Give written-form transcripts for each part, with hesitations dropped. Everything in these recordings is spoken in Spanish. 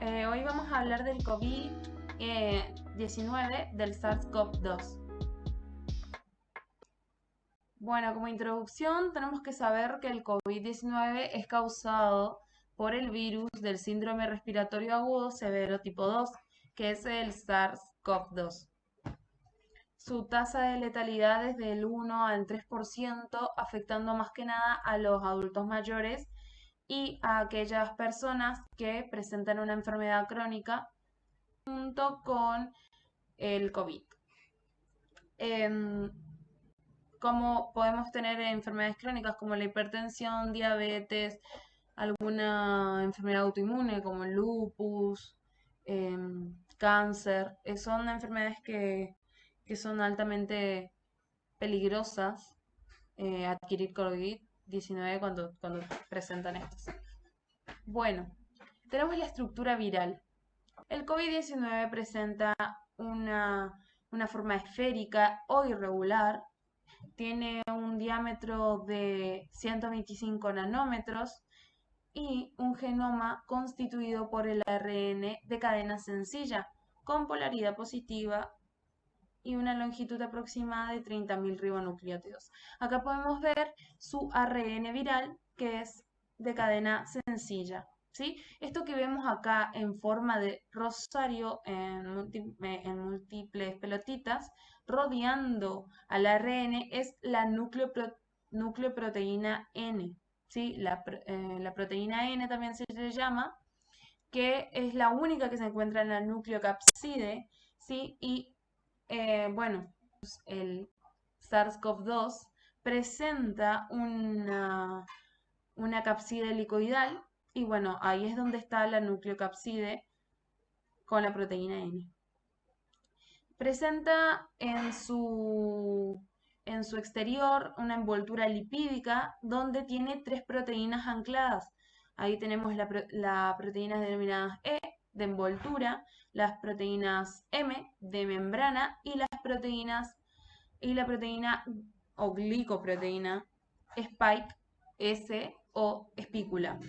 Hoy vamos a hablar del COVID-19 del SARS-CoV-2. Bueno, como introducción tenemos que saber que el COVID-19 es causado por el virus del síndrome respiratorio agudo severo tipo 2, que es el SARS-CoV-2. Su tasa de letalidad es del 1 al 3%, afectando más que nada a los adultos mayores y a aquellas personas que presentan una enfermedad crónica junto con el COVID. Como podemos tener enfermedades crónicas como la hipertensión, diabetes, alguna enfermedad autoinmune como el lupus, cáncer, son enfermedades que son altamente peligrosas adquirir COVID-19 cuando presentan estos. Bueno, tenemos la estructura viral. El COVID-19 presenta una forma esférica o irregular, tiene un diámetro de 125 nanómetros y un genoma constituido por el ARN de cadena sencilla con polaridad positiva y una longitud aproximada de 30.000 ribonucleótidos. Acá podemos ver su ARN viral, que es de cadena sencilla. ¿Sí? Esto que vemos acá en forma de rosario en múltiples pelotitas rodeando al ARN es la nucleoproteína N. ¿Sí? La proteína N también se le llama, que es la única que se encuentra en la nucleocapside, ¿sí? Y bueno, el SARS-CoV-2 presenta una capside helicoidal y bueno, ahí es donde está la nucleocapside con la proteína N. Presenta en su exterior una envoltura lipídica donde tiene 3 proteínas ancladas. Ahí tenemos las proteínas denominadas E de envoltura, las proteínas M de membrana y la proteína o glicoproteína Spike S o espícula.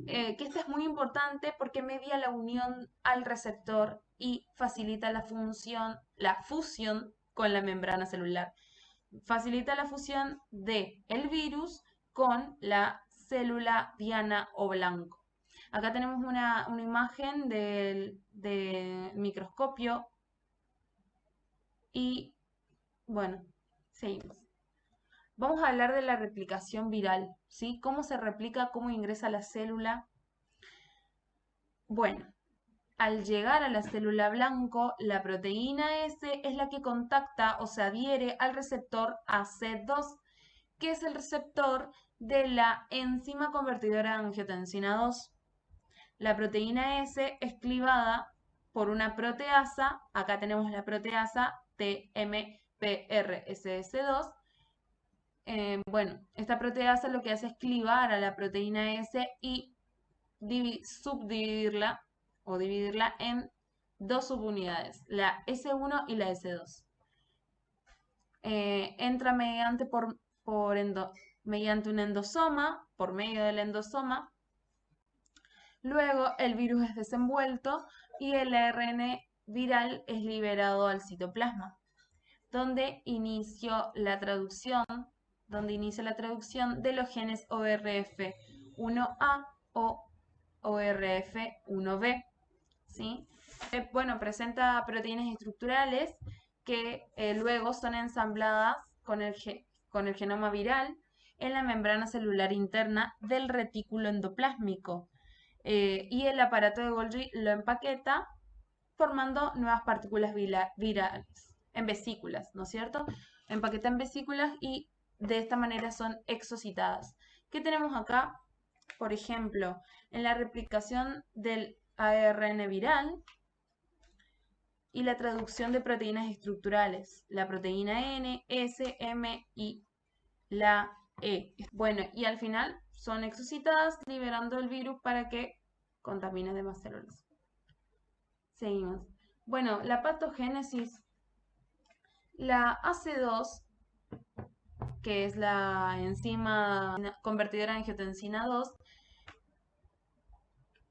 Que esta es muy importante porque media la unión al receptor y facilita la fusión con la membrana celular. Facilita la fusión de el virus con la célula diana o blanco. Acá tenemos una imagen del microscopio y bueno, seguimos. Vamos a hablar de la replicación viral, ¿sí? ¿Cómo se replica? ¿Cómo ingresa a la célula? Bueno, al llegar a la célula blanco, la proteína S es la que contacta o se adhiere al receptor AC2, que es el receptor de la enzima convertidora de angiotensina 2. La proteína S es clivada por una proteasa, acá tenemos la proteasa TMPRSS2. Bueno, esta proteasa lo que hace es clivar a la proteína S y subdividirla o dividirla en dos subunidades, la S1 y la S2. Entra mediante un endosoma, por medio del endosoma. Luego el virus es desenvuelto y el ARN viral es liberado al citoplasma, donde inicia la traducción de los genes ORF1A o ORF1B. ¿Sí? Bueno, presenta proteínas estructurales que luego son ensambladas con el genoma viral en la membrana celular interna del retículo endoplásmico. Y el aparato de Golgi lo empaqueta formando nuevas partículas virales en vesículas, ¿no es cierto? Empaqueta en vesículas y de esta manera son exocitadas. ¿Qué tenemos acá? Por ejemplo, en la replicación del ARN viral y la traducción de proteínas estructurales, la proteína N, S, M y la E. Bueno, y al final son exocitadas liberando el virus para que contamine demás células. Seguimos. Bueno, la patogénesis. La AC2, que es la enzima convertidora de angiotensina 2,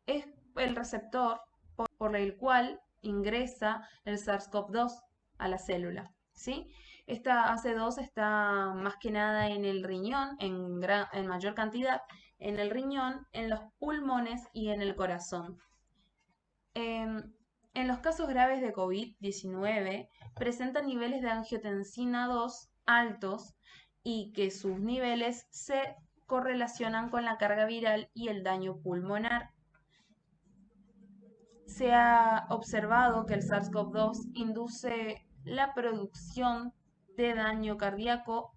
es el receptor por el cual ingresa el SARS-CoV-2 a la célula, ¿sí? Esta AC2 está más que nada en el riñón, en mayor cantidad, en el riñón, en los pulmones y en el corazón. En los casos graves de COVID-19 presentan niveles de angiotensina 2 altos y que sus niveles se correlacionan con la carga viral y el daño pulmonar. Se ha observado que el SARS-CoV-2 induce la producción de daño cardíaco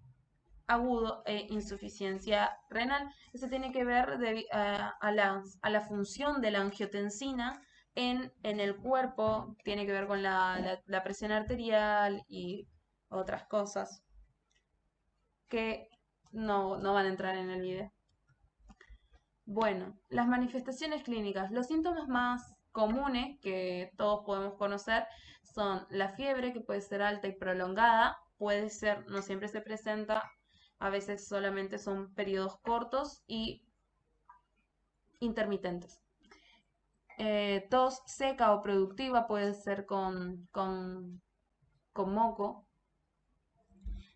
agudo e insuficiencia renal. Eso tiene que ver a la función de la angiotensina en el cuerpo, tiene que ver con la presión arterial y otras cosas que no van a entrar en el video. Bueno, las manifestaciones clínicas. Los síntomas más comunes que todos podemos conocer son la fiebre, que puede ser alta y prolongada, puede ser, no siempre se presenta, a veces solamente son periodos cortos y intermitentes. Tos seca o productiva puede ser con moco.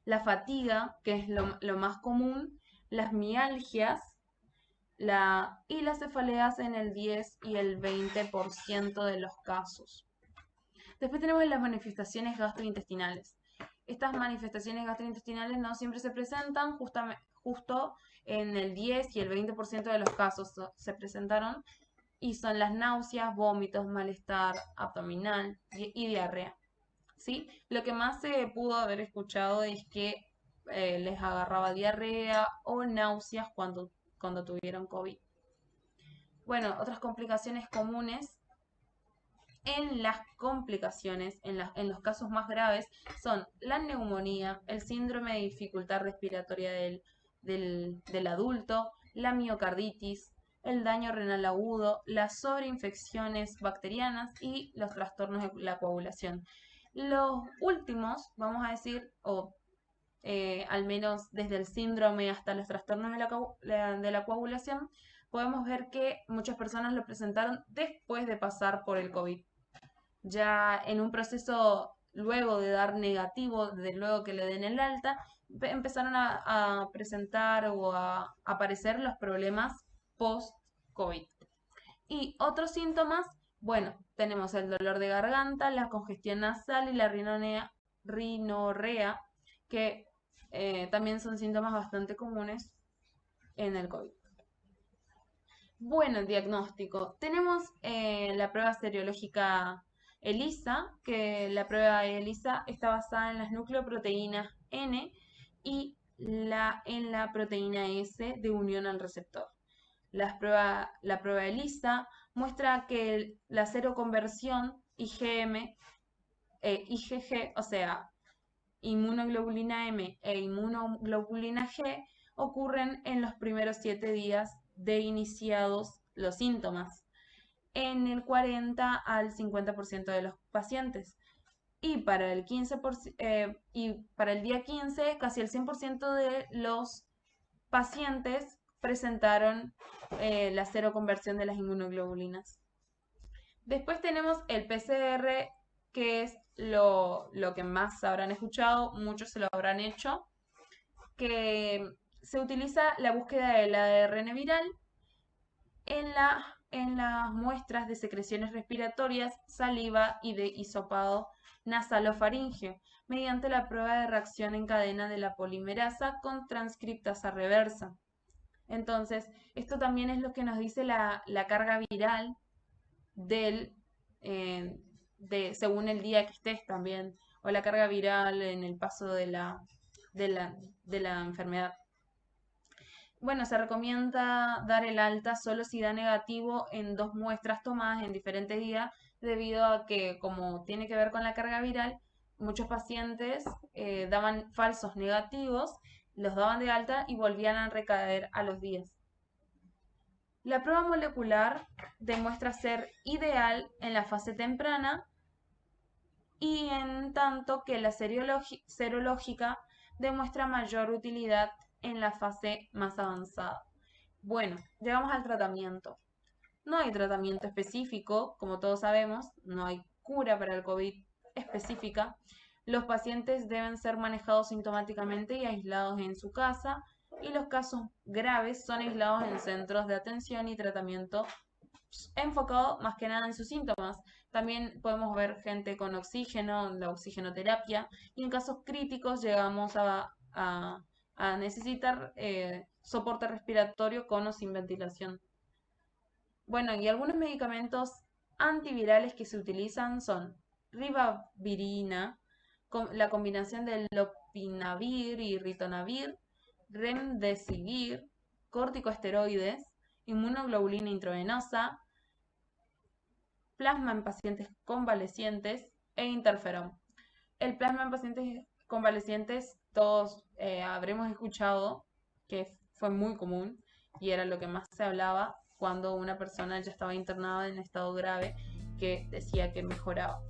La fatiga, que es lo más común, las mialgias y las cefaleas en el 10 y el 20% de los casos. Después tenemos las manifestaciones gastrointestinales. Estas manifestaciones gastrointestinales no siempre se presentan, justo en el 10 y el 20% de los casos se presentaron, y son las náuseas, vómitos, malestar abdominal y diarrea. ¿Sí? Lo que más se pudo haber escuchado es que les agarraba diarrea o náuseas cuando tuvieron COVID. Bueno, otras complicaciones comunes en las complicaciones, en los casos más graves, son la neumonía, el síndrome de dificultad respiratoria del adulto, la miocarditis, el daño renal agudo, las sobreinfecciones bacterianas y los trastornos de la coagulación. Los últimos, vamos a decir, al menos desde el síndrome hasta los trastornos de la coagulación, podemos ver que muchas personas lo presentaron después de pasar por el COVID. Ya en un proceso luego de dar negativo, luego que le den el alta, empezaron a presentar o a aparecer los problemas post-COVID. Y otros síntomas, bueno, tenemos el dolor de garganta, la congestión nasal y la rinorrea, que también son síntomas bastante comunes en el COVID. Bueno, el diagnóstico. Tenemos la prueba serológica ELISA, que la prueba ELISA está basada en las nucleoproteínas N y en la proteína S de unión al receptor. La prueba ELISA muestra que la seroconversión IgG, o sea, inmunoglobulina M e inmunoglobulina G, ocurren en los primeros 7 días de iniciados los síntomas, en el 40 al 50% de los pacientes. Y para el 15%, y para el día 15, casi el 100% de los pacientes presentaron la seroconversión de las inmunoglobulinas. Después tenemos el PCR, que es lo que más habrán escuchado, muchos se lo habrán hecho, que se utiliza la búsqueda del ARN viral en las muestras de secreciones respiratorias, saliva y de hisopado nasalofaríngeo, mediante la prueba de reacción en cadena de la polimerasa con transcriptasa reversa. Entonces, esto también es lo que nos dice la carga viral según el día que estés también, o la carga viral en el paso de la enfermedad. Bueno, se recomienda dar el alta solo si da negativo en 2 muestras tomadas en diferentes días, debido a que, como tiene que ver con la carga viral, muchos pacientes daban falsos negativos, los daban de alta y volvían a recaer a los días. La prueba molecular demuestra ser ideal en la fase temprana, y en tanto que la serológica demuestra mayor utilidad en la fase más avanzada. Bueno, llegamos al tratamiento. No hay tratamiento específico, como todos sabemos, no hay cura para el COVID específica. Los pacientes deben ser manejados sintomáticamente y aislados en su casa, y los casos graves son aislados en centros de atención y tratamiento enfocado más que nada en sus síntomas. También podemos ver gente con oxígeno, la oxigenoterapia, y en casos críticos llegamos a necesitar soporte respiratorio con o sin ventilación. Bueno, y algunos medicamentos antivirales que se utilizan son ribavirina, la combinación de lopinavir y ritonavir, remdesivir, corticosteroides, inmunoglobulina intravenosa, plasma en pacientes convalecientes e interferón. El plasma en pacientes convalecientes todos habremos escuchado que fue muy común y era lo que más se hablaba cuando una persona ya estaba internada en estado grave que decía que mejoraba.